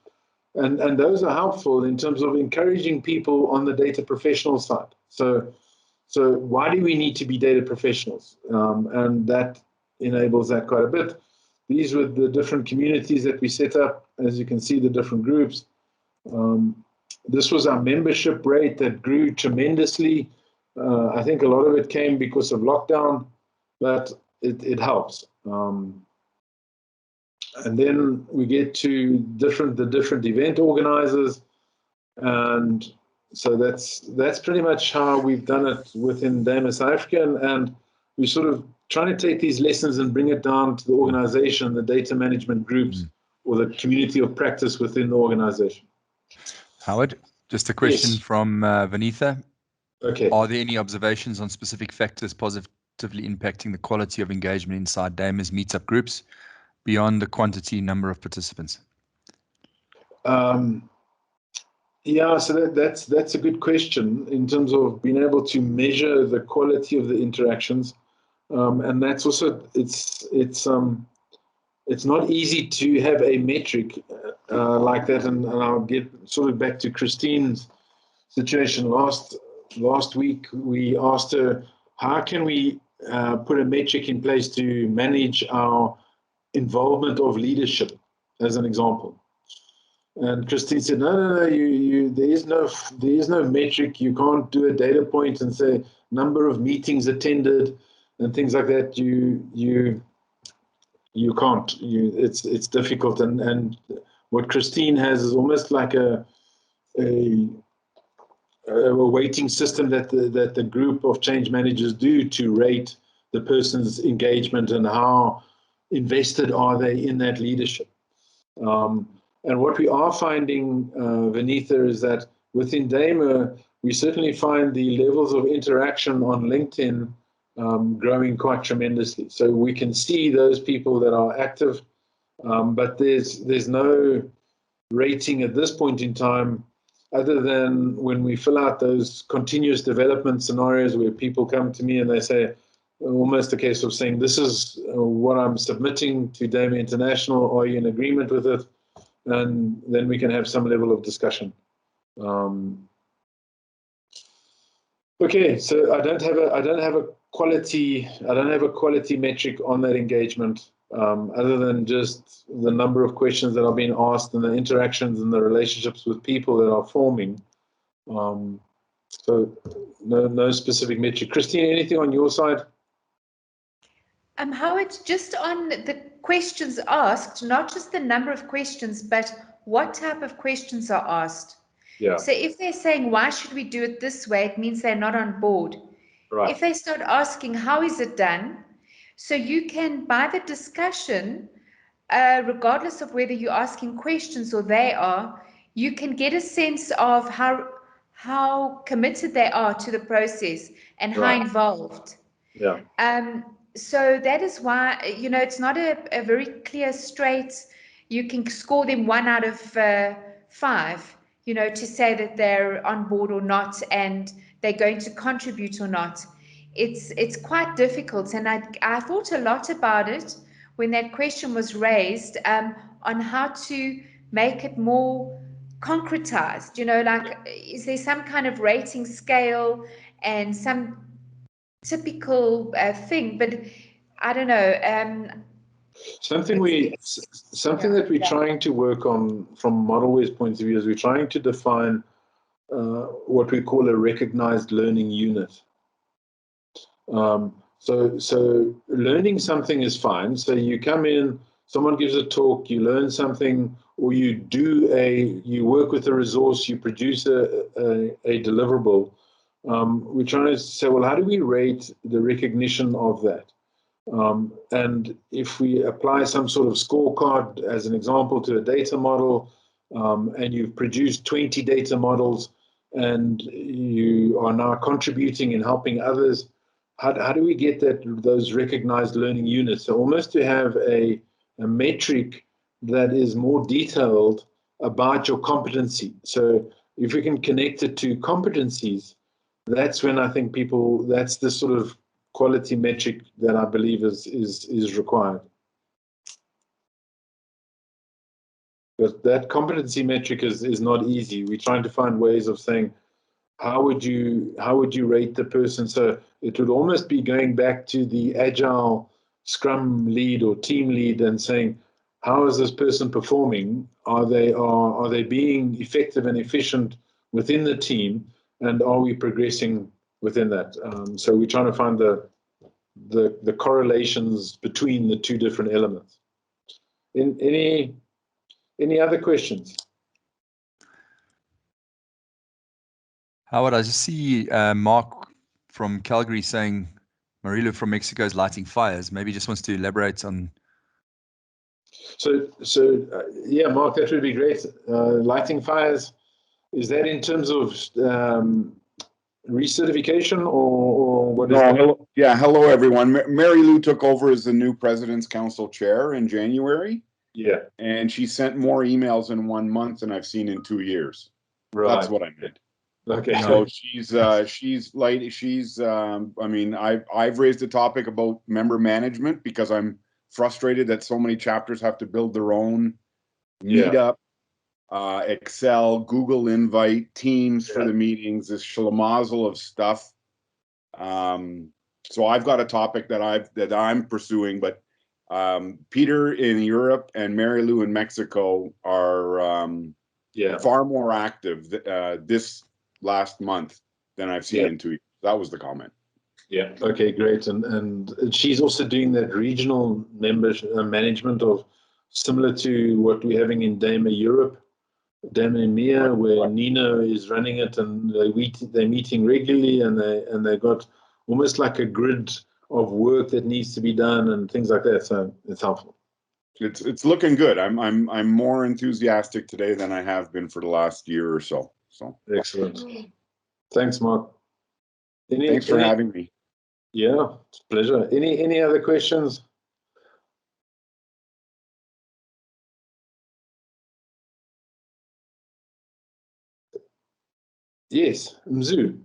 and those are helpful in terms of encouraging people on the data professional side. So why do we need to be data professionals? And that enables that quite a bit. These were the different communities that we set up. As you can see, the different groups. This was our membership rate that grew tremendously. I think a lot of it came because of lockdown, but it helps. And then we get to the different event organizers, and so that's pretty much how we've done it within DAMA South Africa, and we're sort of trying to take these lessons and bring it down to the organization, the data management groups, or the community of practice within the organization. Howard, just a question from Vanitha. Okay. Are there any observations on specific factors positively impacting the quality of engagement inside DAMA's Meetup groups beyond the quantity number of participants? Yeah, so that's a good question in terms of being able to measure the quality of the interactions, and that's also it's not easy to have a metric like that. And I'll get sort of back to Christine's situation. Last week we asked her, how can we put a metric in place to manage our involvement of leadership, as an example. And Christine said, no, there is no metric. You can't do a data point and say number of meetings attended and things like that. You can't. It's difficult. And what Christine has is almost like a weighting system that the group of change managers do to rate the person's engagement and how invested are they in that leadership. And what we are finding, Vanitha, is that within DAMA, we certainly find the levels of interaction on LinkedIn growing quite tremendously. So we can see those people that are active But there's no rating at this point in time, other than when we fill out those continuous development scenarios where people come to me and they say, almost a case of saying, this is what I'm submitting to DAMA International, are you in agreement with it? And then we can have some level of discussion. Okay, so I don't have a quality metric on that engagement, other than just the number of questions that are being asked and the interactions and the relationships with people that are forming. So no specific metric. Christine, anything on your side? Howard, just on the questions asked, not just the number of questions, but what type of questions are asked. Yeah. So if they're saying, why should we do it this way? It means they're not on board. Right. If they start asking, how is it done? So you can, by the discussion, regardless of whether you're asking questions or they are, you can get a sense of how committed they are to the process and how involved. Yeah. So that is why, it's not a very clear, straight, you can score them 1 out of 5, to say that they're on board or not, and they're going to contribute or not. It's quite difficult. And I thought a lot about it when that question was raised, on how to make it more concretized, like, is there some kind of rating scale and some typical thing, but I don't know. Something that we're trying to work on from Modelware's point of view is we're trying to define what we call a recognized learning unit. So learning something is fine. So you come in, someone gives a talk, you learn something, or you work with a resource, you produce a deliverable. We're trying to say, well, how do we rate the recognition of that? And if we apply some sort of scorecard, as an example, to a data model, and you've produced 20 data models, and you are now contributing and helping others, how do we get those recognized learning units? So almost to have a metric that is more detailed about your competency. So if we can connect it to competencies, that's when I think that's the sort of quality metric that I believe is required. But that competency metric is not easy. We're trying to find ways of saying, how would you rate the person? So it would almost be going back to the Agile Scrum lead or team lead and saying, how is this person performing? Are they being effective and efficient within the team? And are we progressing within that? So we're trying to find the correlations between the two different elements. Any other questions? Howard, I just see Mark from Calgary saying Marilu from Mexico is lighting fires. Maybe just wants to elaborate on. So yeah, Mark, that would be great. Lighting fires, is that in terms of recertification or what is that? Hello everyone. Mary Lou took over as the new President's Council Chair in January. Yeah. And she sent more emails in 1 month than I've seen in 2 years. Right. That's what I meant. Okay. So I mean, I've raised a topic about member management because I'm frustrated that so many chapters have to build their own Meetup, Excel, Google Invite, Teams for the meetings, this schlemazel of stuff. So I've got a topic that I'm pursuing, but Peter in Europe and Mary Lou in Mexico are far more active this last month than I've seen in 2 years. That was the comment. Yeah. Okay, great. And she's also doing that regional management of similar to what we're having in DAMA Europe, DAMA EMEA, where Nina is running it, and they're meeting regularly, and they've got almost like a grid of work that needs to be done and things like that. So it's helpful. It's looking good. I'm more enthusiastic today than I have been for the last year or so. So excellent. Thanks, Mark. Thanks for having me. Yeah, it's a pleasure. Any other questions? Yes, Mzu.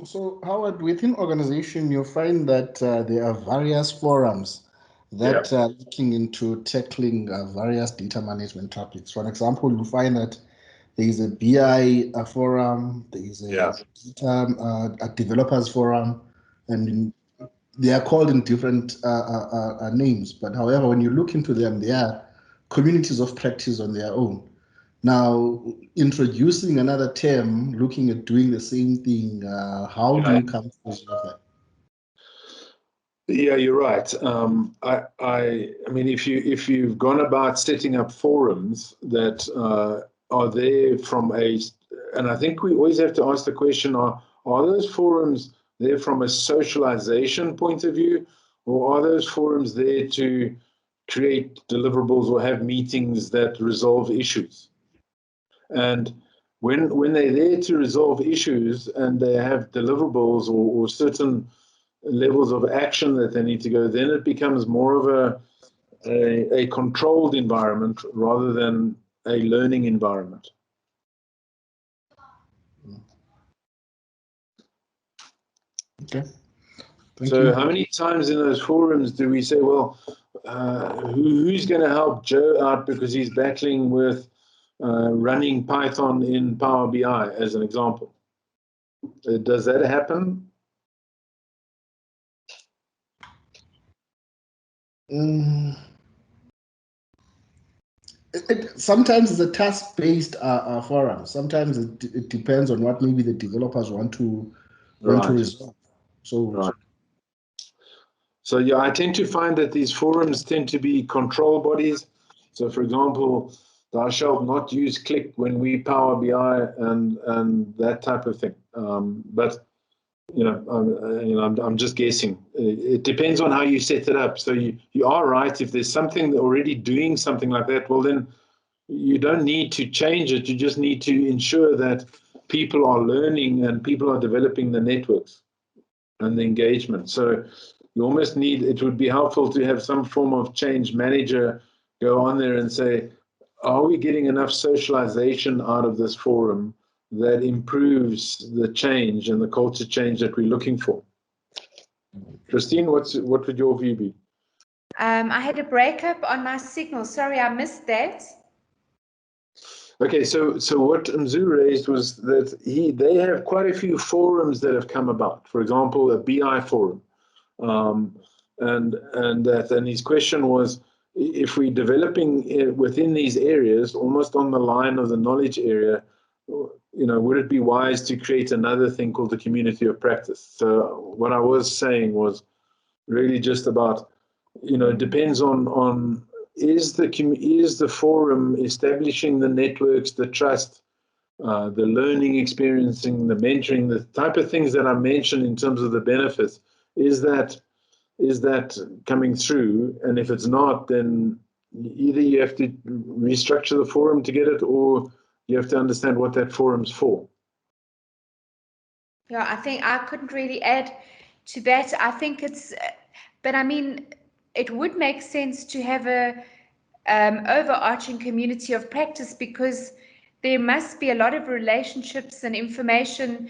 So Howard, within organization, you'll find that there are various forums that are looking into tackling various data management topics. For example, you'll find that there is a BI forum, there is a a developers forum, and they are called in different names. But however, when you look into them, they are communities of practice on their own. Now, introducing another term, looking at doing the same thing, how do you come to resolve that? Yeah, you're right. I mean, if you've gone about setting up forums that are there from and I think we always have to ask the question: are those forums there from a socialization point of view, or are those forums there to create deliverables or have meetings that resolve issues? And when they're there to resolve issues and they have deliverables or certain levels of action that they need to go, then it becomes more of a controlled environment rather than a learning environment. Okay. So how many times in those forums do we say, well, who's going to help Joe out because he's battling with running Python in Power BI, as an example? Does that happen? Sometimes it's a task-based forum. Sometimes it depends on what maybe the developers want to resolve. So yeah, I tend to find that these forums tend to be control bodies. So for example, thou shalt not use click when we Power BI and that type of thing. But I'm just guessing. It depends on how you set it up. So you are right. If there's something already doing something like that, well then you don't need to change it. You just need to ensure that people are learning and people are developing the networks and the engagement. So you almost need, it would be helpful to have some form of change manager go on there and say, are we getting enough socialization out of this forum that improves the change and the culture change that we're looking for? Christine, what would your view be? I had a breakup on my signal. Sorry, I missed that. Okay, so what Mzu raised was that they have quite a few forums that have come about. For example, a BI forum, and his question was, if we're developing within these areas, almost on the line of the knowledge area, would it be wise to create another thing called the community of practice? So what I was saying was really just about, it depends on is the forum establishing the networks, the trust, the learning, experiencing, the mentoring, the type of things that I mentioned in terms of the benefits. Is that coming through? And if it's not, then either you have to restructure the forum to get it, or you have to understand what that forum's for. Yeah, I think I couldn't really add to that. I think but I mean, it would make sense to have a overarching community of practice, because there must be a lot of relationships and information.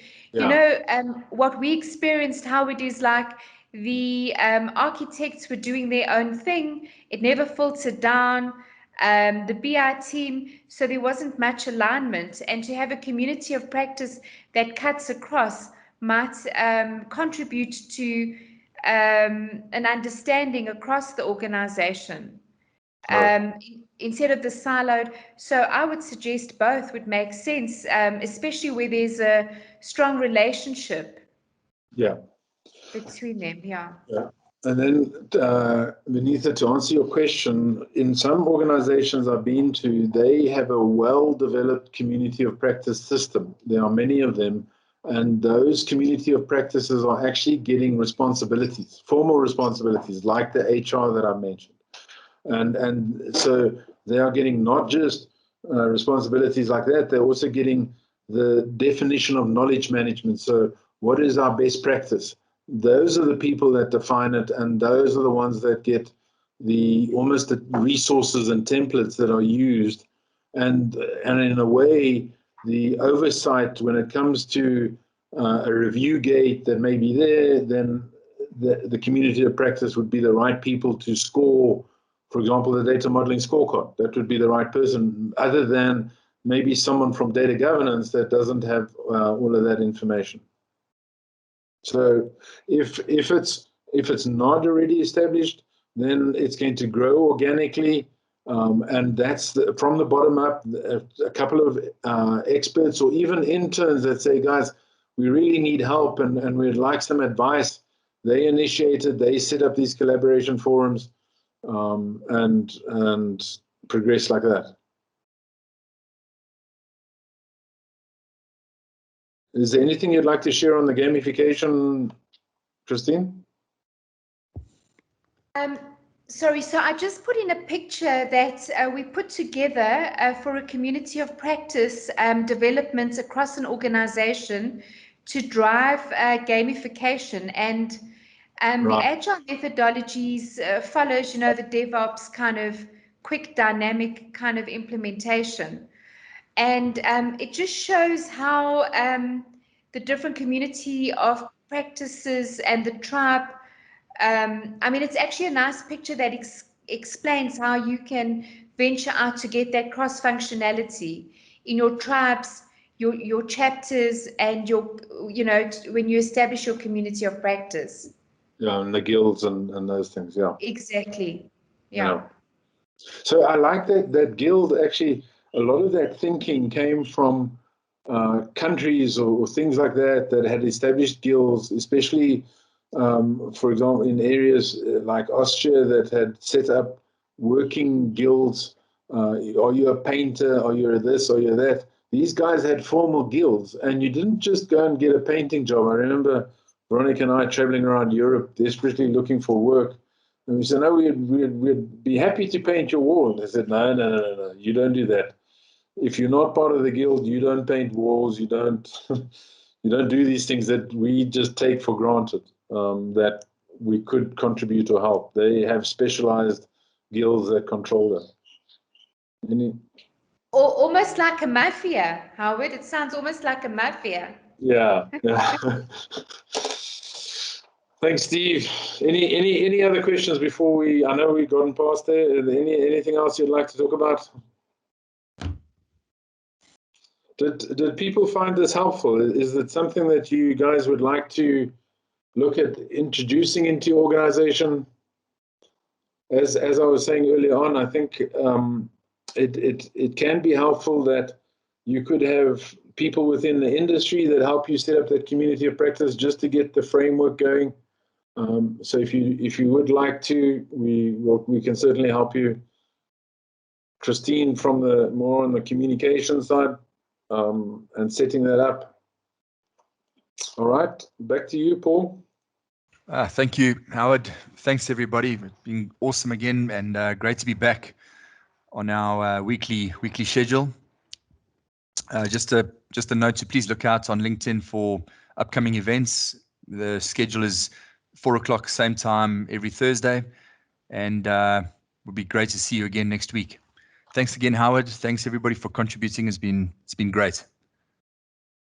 What we experienced, how it is like the architects were doing their own thing. It never filtered down. The BI team, so there wasn't much alignment, and to have a community of practice that cuts across might contribute to an understanding across the organization. Instead of the siloed. So I would suggest both would make sense, especially where there's a strong relationship between them. Yeah. And then, Vinitha, to answer your question, in some organizations I've been to, they have a well-developed community of practice system. There are many of them, and those community of practices are actually getting responsibilities, formal responsibilities, like the HR that I mentioned. And so they are getting not just responsibilities like that, they're also getting the definition of knowledge management. So what is our best practice? Those are the people that define it, and those are the ones that get almost the resources and templates that are used. And in a way, the oversight when it comes to a review gate that may be there, then the community of practice would be the right people to score, for example, the data modeling scorecard. That would be the right person, other than maybe someone from data governance that doesn't have all of that information. So if it's not already established, then it's going to grow organically, and that's from the bottom up. A couple of experts or even interns that say, guys, we really need help and we'd like some advice. They initiated, they set up these collaboration forums, and progress like that. Is there anything you'd like to share on the gamification, Christine? Sorry, so I just put in a picture that we put together for a community of practice development across an organization to drive gamification. And the Agile methodologies follows, the DevOps kind of quick dynamic kind of implementation. And it just shows how the different community of practices and the tribe, I mean, it's actually a nice picture that explains how you can venture out to get that cross-functionality in your tribes, your chapters, and when you establish your community of practice. Yeah, and the guilds and those things, yeah. Exactly, yeah. So I like that guild, actually, a lot of that thinking came from countries or things like that had established guilds, especially, for example, in areas like Austria that had set up working guilds. Are you a painter? Are you this? Are you that? These guys had formal guilds, and you didn't just go and get a painting job. I remember Veronica and I traveling around Europe, desperately looking for work. And we said, no, we'd be happy to paint your wall. They said, no, you don't do that. If you're not part of the guild, you don't paint walls. You don't you don't do these things that we just take for granted, that we could contribute or help. They have specialized guilds that control that. Almost like a mafia, Howard. It sounds almost like a mafia. Yeah. Thanks, Steve. Any other questions before we? I know we've gotten past there. Anything else you'd like to talk about? Did people find this helpful? Is it something that you guys would like to look at introducing into your organization? As I was saying earlier on, I think it can be helpful that you could have people within the industry that help you set up that community of practice just to get the framework going. So if you would like to, we can certainly help you. Christine from the more on the communication side, and setting that up. All right, back to you, Paul. Thank you, Howard. Thanks everybody. It's been awesome again, and great to be back on our weekly schedule. Just a note to please look out on LinkedIn for upcoming events. The schedule is 4 o'clock, same time every Thursday, and it would be great to see you again next week. Thanks again, Howard. Thanks everybody for contributing. It's been great.